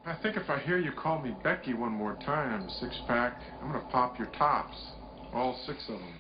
I think if I hear you call me Becky one more time, six-pack, I'm gonna pop your tops. All six of them.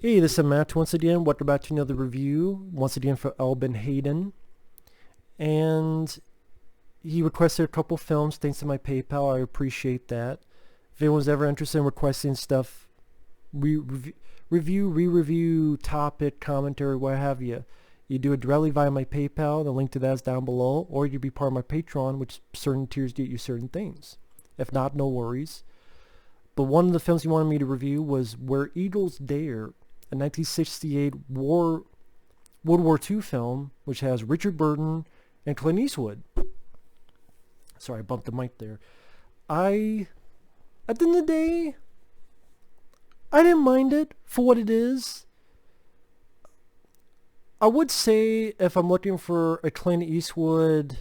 Hey, this is Matt once again. Welcome back to another review, once again for Albin Hayden. And he requested a couple films thanks to my PayPal. I appreciate that. If anyone's ever interested in requesting stuff, re-review, topic, commentary, what have you, you do it directly via my PayPal. The link to that is down below. Or you can be part of my Patreon, which certain tiers get you certain things. If not, no worries. But one of the films he wanted me to review was Where Eagles Dare, a 1968 World War II film, which has Richard Burton and Clint Eastwood. Sorry, I bumped the mic there. At the end of the day, I didn't mind it for what it is. I would say if I'm looking for a Clint Eastwood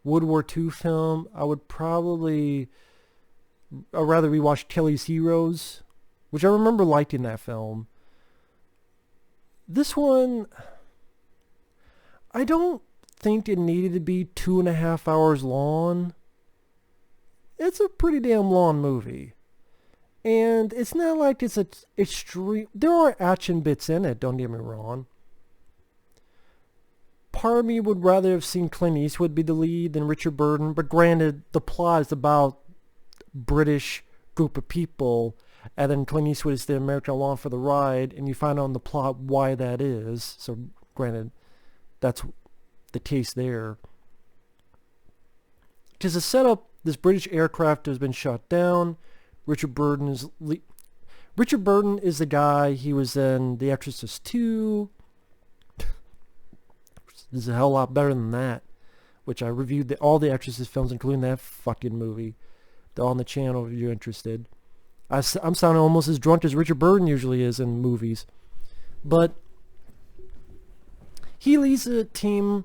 World War II film, I would probably rather rewatch Kelly's Heroes, which I remember liking that film. This one, I don't think it needed to be 2.5 hours long. It's a pretty damn long movie. And it's not like it's a extreme... There are action bits in it, don't get me wrong. Part of me would rather have seen Clint Eastwood be the lead than Richard Burton, but granted, the plot is about British group of people, and then Clint Eastwood is the American along for the ride, and you find out in the plot why that is. So granted, that's the case there. Because to set up, this British aircraft has been shot down. Richard Burton is the guy. He was in The Exorcist 2. This is a hell of a lot better than that, which I reviewed all the Exorcist films, including that fucking movie. They're on the channel if you're interested. I'm sounding almost as drunk as Richard Burton usually is in movies. But he leads a team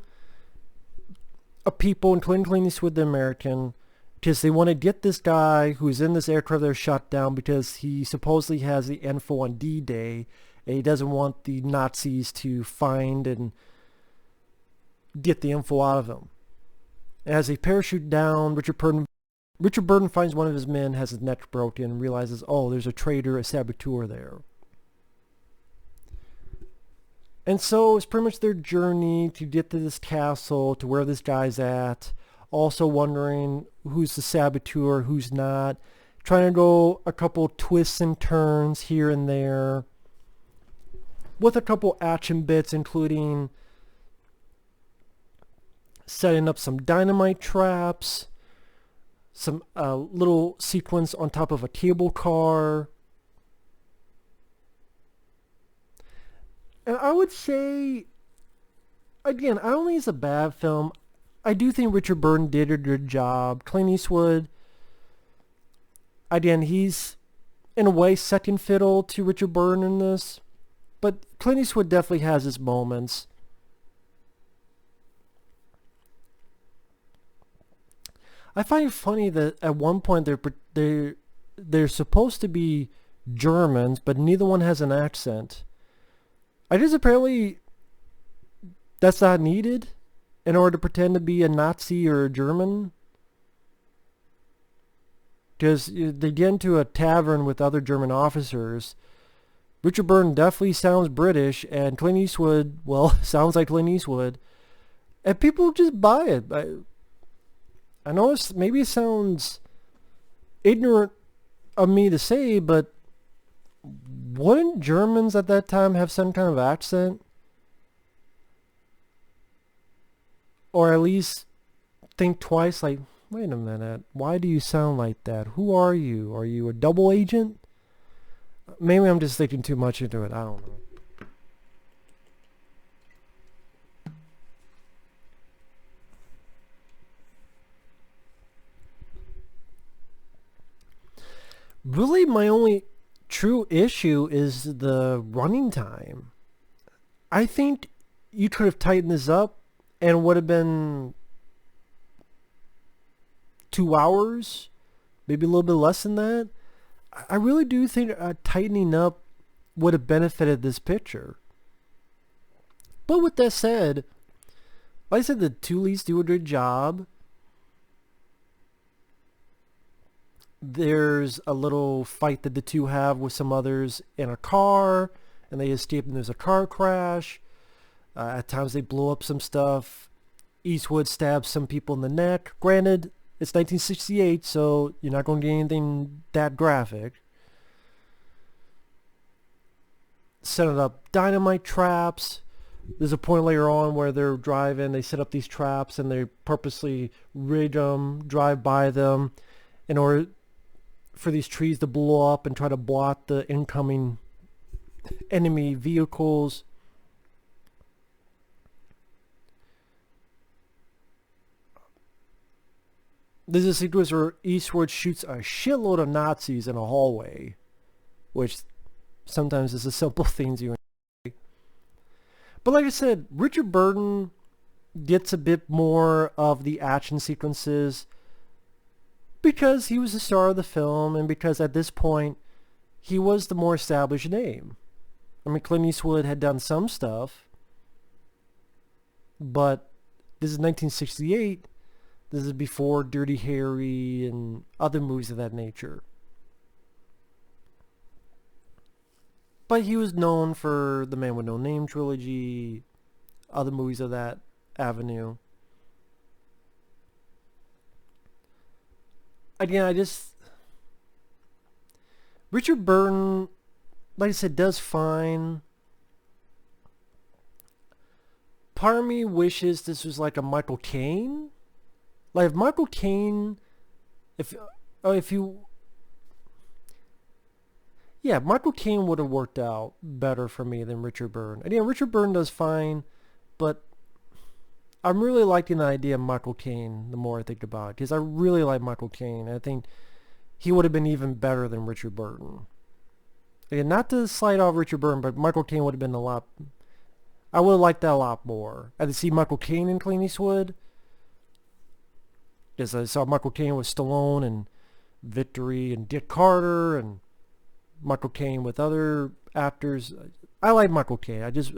of people, including Clint Eastwood, the American, because they want to get this guy who's in this aircraft that are shot down because he supposedly has the info on D-Day, and he doesn't want the Nazis to find and get the info out of him. As they parachute down, Richard Burton finds one of his men has his neck broken and realizes, oh, there's a traitor, a saboteur there. And so it's pretty much their journey to get to this castle, to where this guy's at, also wondering who's the saboteur, who's not, trying to go a couple twists and turns here and there, with a couple action bits, including setting up some dynamite traps, some little sequence on top of a cable car. And I would say, again, I don't think it's a bad film. I do think Richard Burton did a good job. Clint Eastwood, again, he's in a way second fiddle to Richard Burton in this. But Clint Eastwood definitely has his moments. I find it funny that at one point they're supposed to be Germans, but neither one has an accent. I guess apparently that's not needed in order to pretend to be a Nazi or a German. Because they get into a tavern with other German officers. Richard Burton definitely sounds British, and Clint Eastwood, well, sounds like Clint Eastwood. And people just buy it. I know maybe it sounds ignorant of me to say, but wouldn't Germans at that time have some kind of accent? Or at least think twice, like, wait a minute, why do you sound like that? Who are you? Are you a double agent? Maybe I'm just thinking too much into it. I don't know. Really, my only true issue is the running time. I think you could have tightened this up and it would have been 2 hours, maybe a little bit less than that. I really do think tightening up would have benefited this picture. But with that said, like I said, the two leads do a good job. There's a little fight that the two have with some others in a car, and they escape and there's a car crash. At times they blow up some stuff. Eastwood stabs some people in the neck. Granted, it's 1968, so you're not going to get anything that graphic. Setting up dynamite traps. There's a point later on where they're driving, they set up these traps and they purposely rig them, drive by them in order for these trees to blow up and try to blot the incoming enemy vehicles. There's a sequence where Eastwood shoots a shitload of Nazis in a hallway, which sometimes is the simple things you enjoy. But like I said, Richard Burton gets a bit more of the action sequences because he was the star of the film and because at this point he was the more established name. I mean, Clint Eastwood had done some stuff, but this is 1968. This is before Dirty Harry and other movies of that nature. But he was known for The Man with No Name trilogy, other movies of that avenue. Again, Richard Burton, like I said, does fine. Part of me wishes this was like a Michael Caine. Like if Michael Caine, Michael Caine would have worked out better for me than Richard Burton. Again, Richard Burton does fine, but I'm really liking the idea of Michael Caine the more I think about it, because I really like Michael Caine. I think he would have been even better than Richard Burton. Again, not to slide off Richard Burton, but Michael Caine would have been I would have liked that a lot more. I had to see Michael Caine in Clint Eastwood, because I saw Michael Caine with Stallone and Victory and Dick Carter and Michael Caine with other actors. I like Michael Caine. I don't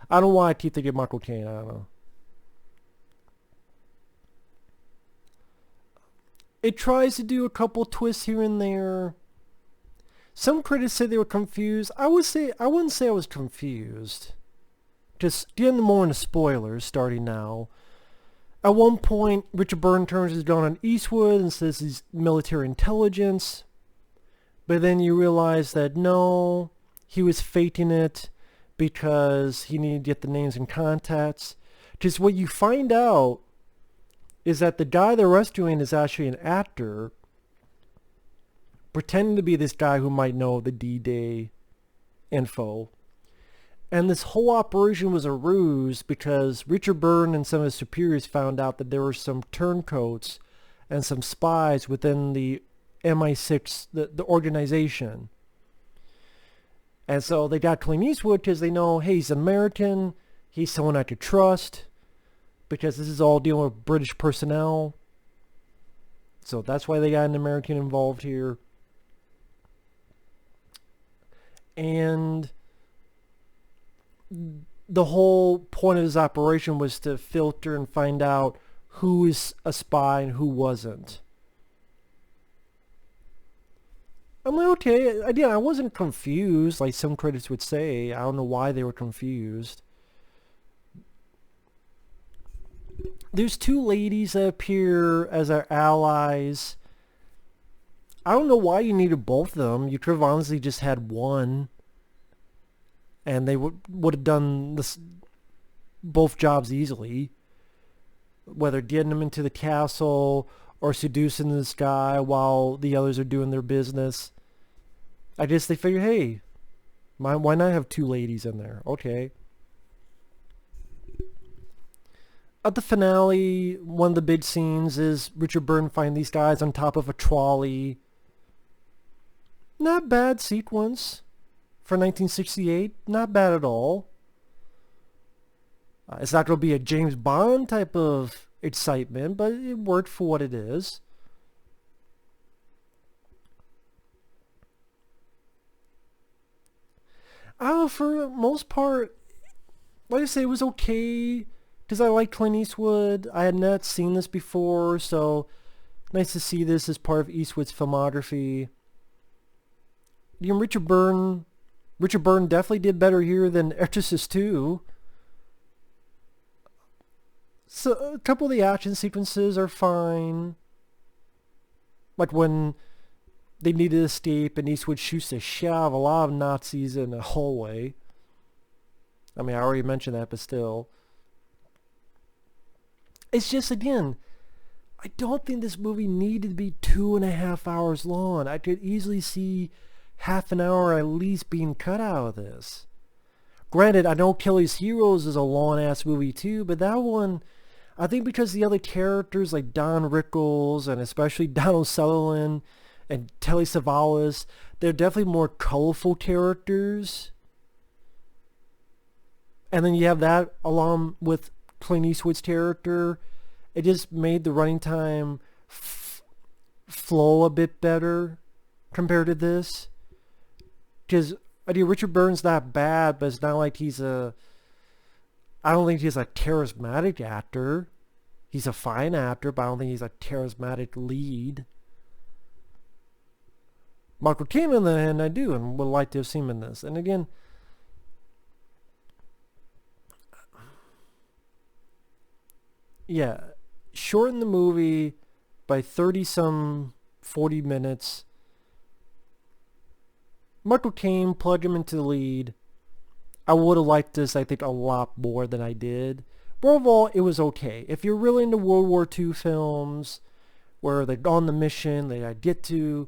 know why I keep thinking Michael Caine. I don't know. It tries to do a couple twists here and there. Some critics say they were confused. I wouldn't say I was confused. Just getting more into spoilers starting now. At one point, Richard Burton turns his gun on Eastwood and says he's military intelligence. But then you realize that no, he was faking it because he needed to get the names and contacts. Just what you find out is that the guy they're rescuing is actually an actor pretending to be this guy who might know the D-Day info. And this whole operation was a ruse because Richard Burton and some of his superiors found out that there were some turncoats and some spies within the MI6, the organization. And so they got Clint Eastwood because they know, hey, he's American, he's someone I could trust, because this is all dealing with British personnel. So that's why they got an American involved here. And the whole point of this operation was to filter and find out who is a spy and who wasn't. I'm like, okay, again, I wasn't confused like some critics would say. I don't know why they were confused. There's two ladies that appear as our allies. I don't know why you needed both of them. You could have honestly just had one, and they would have done this both jobs easily. Whether getting him into the castle or seducing this guy while the others are doing their business. I guess they figured, hey, why not have two ladies in there? Okay. At the finale, one of the big scenes is Richard Burton finding these guys on top of a trolley. Not bad sequence for 1968. Not bad at all. It's not going to be a James Bond type of excitement, but it worked for what it is. For the most part, like I say, it was okay because I like Clint Eastwood. I had not seen this before, so nice to see this as part of Eastwood's filmography. You know, Richard Burton definitely did better here than Exorcist 2. So a couple of the action sequences are fine. Like when they need to escape and Eastwood shoots the shit out of a lot of Nazis in a hallway. I mean, I already mentioned that, but still. It's just, again, I don't think this movie needed to be 2.5 hours long. I could easily see half an hour at least being cut out of this. Granted, I know Kelly's Heroes is a long-ass movie too, but that one, I think because the other characters like Don Rickles and especially Donald Sutherland and Telly Savalas, they're definitely more colorful characters. And then you have that along with Clint Eastwood's character. It just made the running time flow a bit better compared to this. Because I mean, Richard Burton's not bad, but it's not like he's I don't think he's a charismatic actor. He's a fine actor, but I don't think he's a charismatic lead. Michael Caine, on the other hand, I do, and would like to have seen him in this. And again, yeah, shorten the movie by 40 minutes. Michael Caine, plug him into the lead. I would have liked this, I think, a lot more than I did. But overall, it was okay. If you're really into World War II films, where they're on the mission, they get to,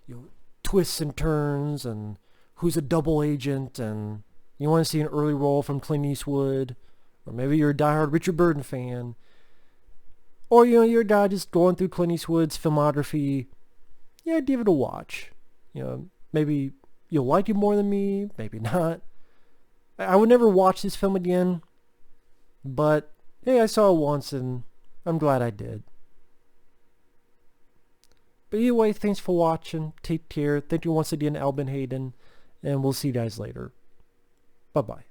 you know, twists and turns, and who's a double agent, and you want to see an early role from Clint Eastwood, or maybe you're a diehard Richard Burton fan, or you know, you're a guy just going through Clint Eastwood's filmography, yeah, give it a watch. You know, maybe you'll like it more than me, maybe not. I would never watch this film again, but hey, I saw it once and I'm glad I did. But either way, thanks for watching. Take care. Thank you once again, Albin Hayden, and we'll see you guys later. Bye-bye.